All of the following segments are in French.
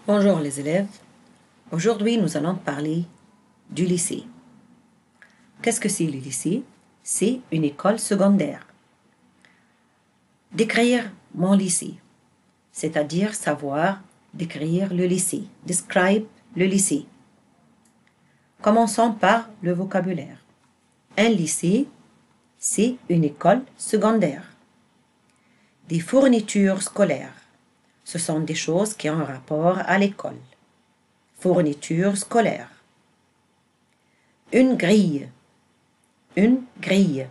Bonjour les élèves. Aujourd'hui, nous allons parler du lycée. Qu'est-ce que c'est le lycée? C'est une école secondaire. Décrire mon lycée, c'est-à-dire savoir décrire le lycée. Describe le lycée. Commençons par le vocabulaire. Un lycée, c'est une école secondaire. Des fournitures scolaires, ce sont des choses qui ont rapport à l'école. Fournitures scolaires. Une grille. Une grille,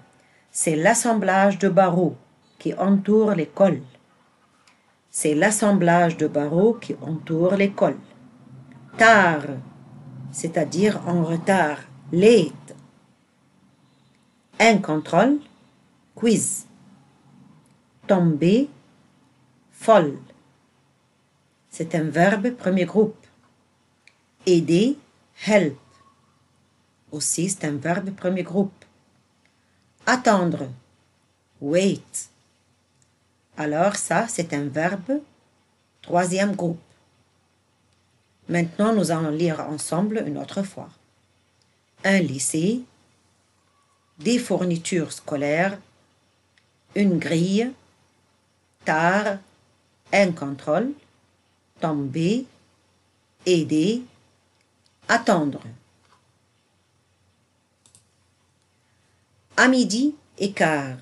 c'est l'assemblage de barreaux qui entoure l'école. C'est l'assemblage de barreaux qui entoure l'école. Tard, c'est-à-dire en retard. Late. Un contrôle, quiz. Tomber, folle. C'est un verbe premier groupe. Aider, help. Aussi, c'est un verbe premier groupe. Attendre, wait. Alors ça, c'est un verbe troisième groupe. Maintenant, nous allons lire ensemble une autre fois. Un lycée, des fournitures scolaires, une grille, tard, un contrôle, tomber, aider, attendre. À midi et quart,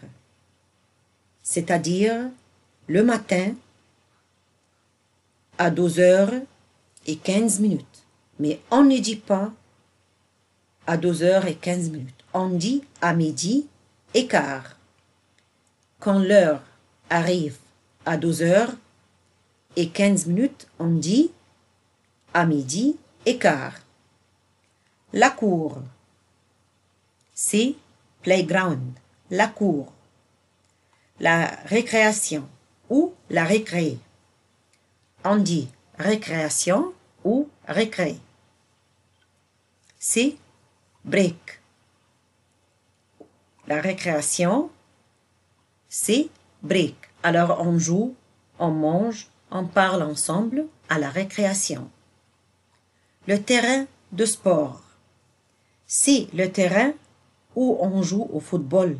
c'est-à-dire le matin à 12h15. Mais on ne dit pas à 12h15. On dit à midi et quart. Quand l'heure arrive à 12h15, on dit à midi et quart. La cour, c'est playground, la cour. La récréation ou la récré. On dit récréation ou récré. C'est break. La récréation, c'est break. Alors on joue, on mange, on parle ensemble à la récréation. Le terrain de sport, c'est le terrain où on joue au football.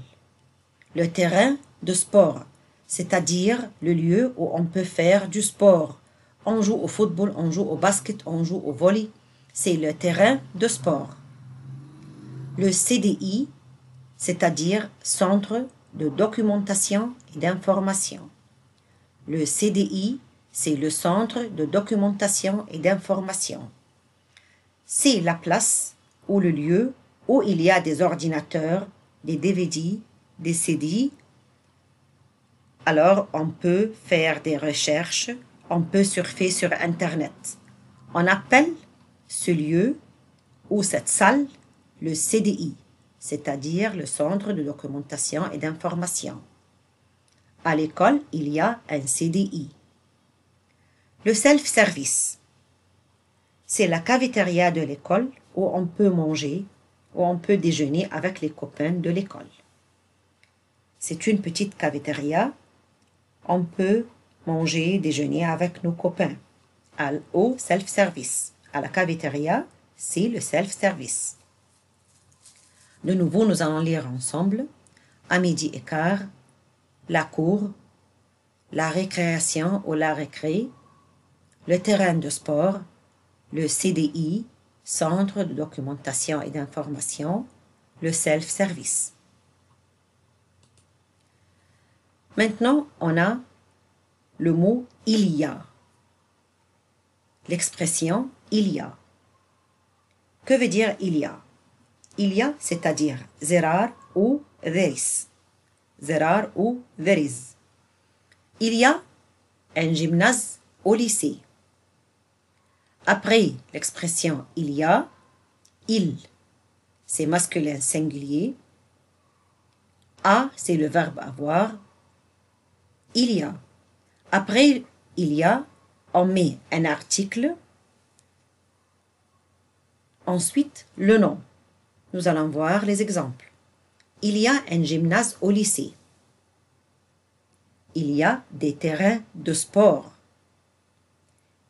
Le terrain de sport, c'est-à-dire le lieu où on peut faire du sport. On joue au football, on joue au basket, on joue au volley. C'est le terrain de sport. Le CDI, c'est-à-dire Centre de documentation et d'information. Le CDI, c'est le Centre de documentation et d'information. C'est la place ou le lieu où il y a des ordinateurs, des DVD, des CD. Alors, on peut faire des recherches, on peut surfer sur Internet. On appelle ce lieu ou cette salle le CDI, c'est-à-dire le Centre de documentation et d'information. À l'école, il y a un CDI. Le self-service, c'est la cafétéria de l'école où on peut manger, où on peut déjeuner avec les copains de l'école. C'est une petite cafétéria. On peut manger, déjeuner avec nos copains. Au self-service. À la cafétéria, c'est le self-service. De nouveau, nous allons lire ensemble. À midi et quart, la cour, la récréation ou la récré, le terrain de sport, le CDI, Centre de documentation et d'information, le self-service. Maintenant, on a le mot « il y a ». L'expression « il y a ». Que veut dire « il y a » ? Il y a, c'est-à-dire « there are » ou « there is ». There are ou « there is ». Il y a un gymnase au lycée. Après l'expression « il y a », il, c'est masculin singulier. A, c'est le verbe avoir. Il y a. Après il y a, on met un article. Ensuite, le nom. Nous allons voir les exemples. Il y a un gymnase au lycée. Il y a des terrains de sport.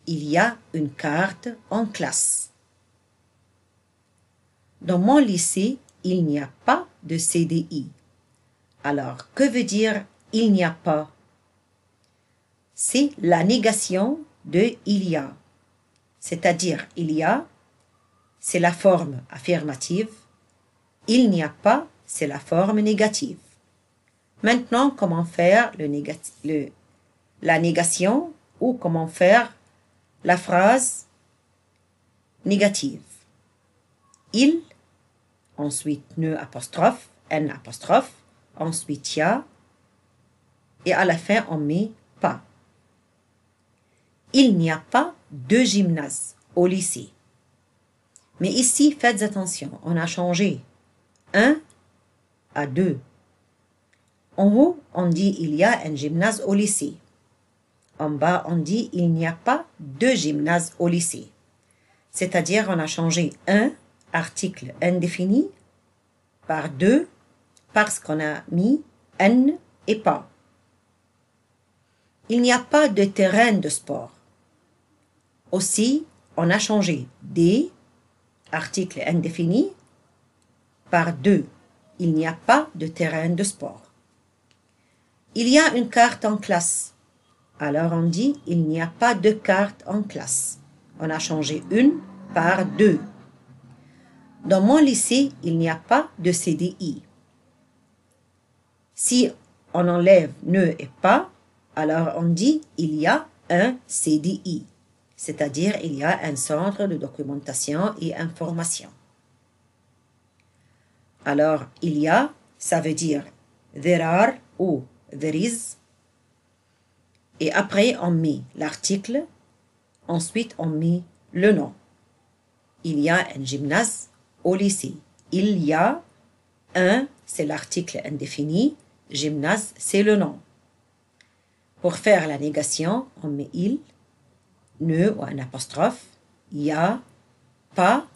il y a une carte en classe. Dans mon lycée, il n'y a pas de CDI. Alors, que veut dire il n'y a pas? C'est la négation de il y a. C'est-à-dire il y a, c'est la forme affirmative. Il n'y a pas, c'est la forme négative. Maintenant, comment faire la négation ou comment faire la phrase négative? Il, ensuite ne apostrophe, n apostrophe, ensuite il y a, et à la fin on met pas. Il n'y a pas de gymnase au lycée. Mais ici, faites attention, on a changé 1 à 2. En haut, on dit il y a un gymnase au lycée. En bas, on dit il n'y a pas de gymnase au lycée. C'est-à-dire, on a changé 1, article indéfini, par 2, parce qu'on a mis n et pas. Il n'y a pas de terrain de sport. Aussi, on a changé des, article indéfini, par 2. Il n'y a pas de terrain de sport. Il y a une carte en classe. Alors on dit il n'y a pas de carte en classe. On a changé une par 2. Dans mon lycée, il n'y a pas de CDI. Si on enlève ne et pas, alors on dit il y a un CDI. C'est-à-dire il y a un centre de documentation et information. Alors, il y a, ça veut dire there are ou there is. Et après, on met l'article. Ensuite, on met le nom. Il y a un gymnase au lycée. Il y a un, c'est l'article indéfini. Gymnase, c'est le nom. Pour faire la négation, on met il, ne ou un apostrophe, il y a, pas,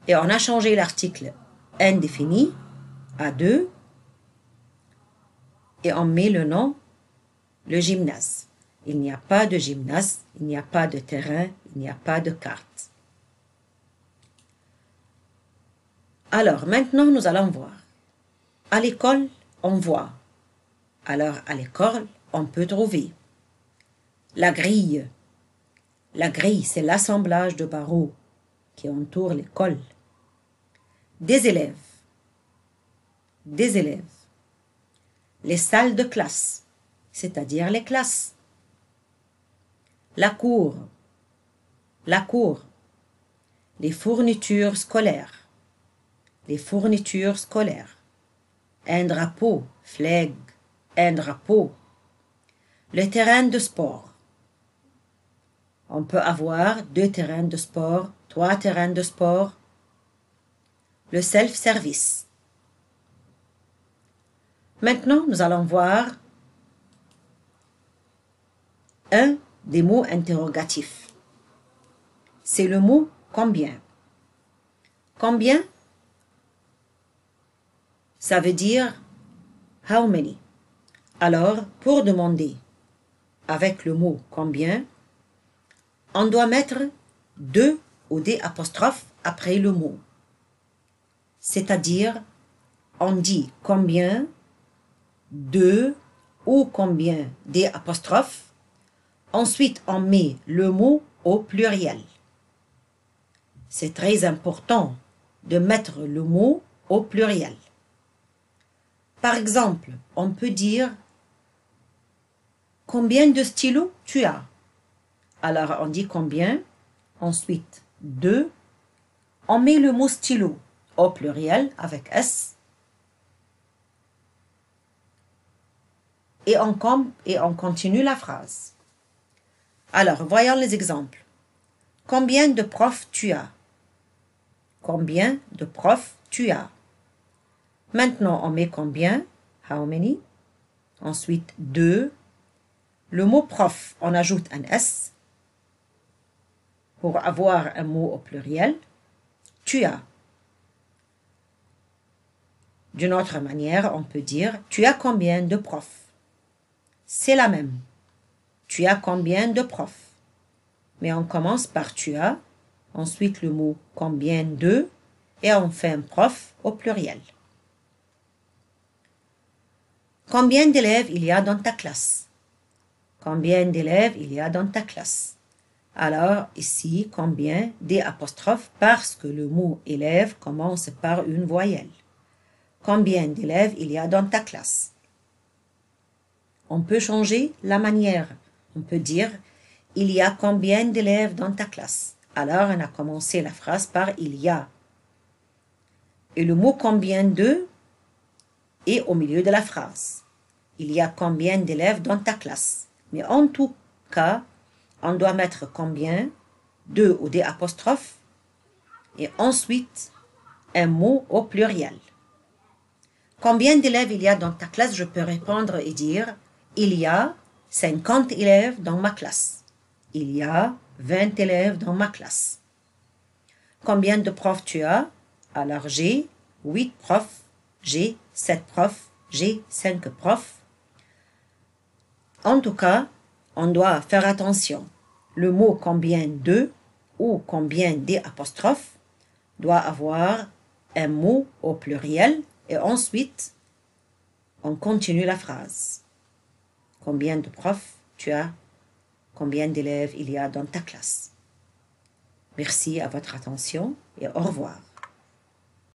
et on a changé l'article indéfini à 2 et on met le nom, le gymnase. Il n'y a pas de gymnase, il n'y a pas de terrain, il n'y a pas de carte. Alors, maintenant, nous allons voir. À l'école, on voit. Alors, à l'école, on peut trouver la grille. La grille, c'est l'assemblage de barreaux qui entourent l'école. Des élèves. Des élèves. Les salles de classe, c'est-à-dire les classes. La cour. La cour. Les fournitures scolaires. Les fournitures scolaires. Un drapeau, flag, un drapeau. Le terrain de sport. On peut avoir 2 terrains de sport, 3 terrains de sport. Le self-service. Maintenant, nous allons voir un des mots interrogatifs. C'est le mot combien. Combien, ça veut dire how many. Alors, pour demander avec le mot combien, on doit mettre 2 ou des apostrophes après le mot. C'est-à-dire, on dit combien de ou combien des apostrophes. Ensuite, on met le mot au pluriel. C'est très important de mettre le mot au pluriel. Par exemple, on peut dire combien de stylos tu as? Alors, on dit combien, ensuite 2, on met le mot stylo au pluriel avec S et on continue la phrase. Alors, voyons les exemples. Combien de profs tu as? Combien de profs tu as? Maintenant, on met combien? How many? Ensuite, 2. Le mot prof, on ajoute un S pour avoir un mot au pluriel. Tu as. D'une autre manière, on peut dire tu as combien de profs? C'est la même. Tu as combien de profs? mais on commence par tu as, ensuite le mot combien de, et enfin prof au pluriel. Combien d'élèves il y a dans ta classe? Combien d'élèves il y a dans ta classe? Alors ici, combien des apostrophes parce que le mot élève commence par une voyelle. Combien d'élèves il y a dans ta classe? On peut changer la manière. On peut dire il y a combien d'élèves dans ta classe? Alors on a commencé la phrase par il y a. Et le mot combien de est au milieu de la phrase. Il y a combien d'élèves dans ta classe? Mais en tout cas, on doit mettre combien, de ou des apostrophes, et ensuite un mot au pluriel. Combien d'élèves il y a dans ta classe? Je peux répondre et dire il y a 50 élèves dans ma classe. Il y a 20 élèves dans ma classe. Combien de profs tu as? Alors j'ai 8 profs, j'ai 7 profs, j'ai 5 profs. En tout cas, on doit faire attention. Le mot combien de ou combien des apostrophes doit avoir un mot au pluriel et ensuite on continue la phrase. Combien de profs tu as? Combien d'élèves il y a dans ta classe? Merci à votre attention et au revoir.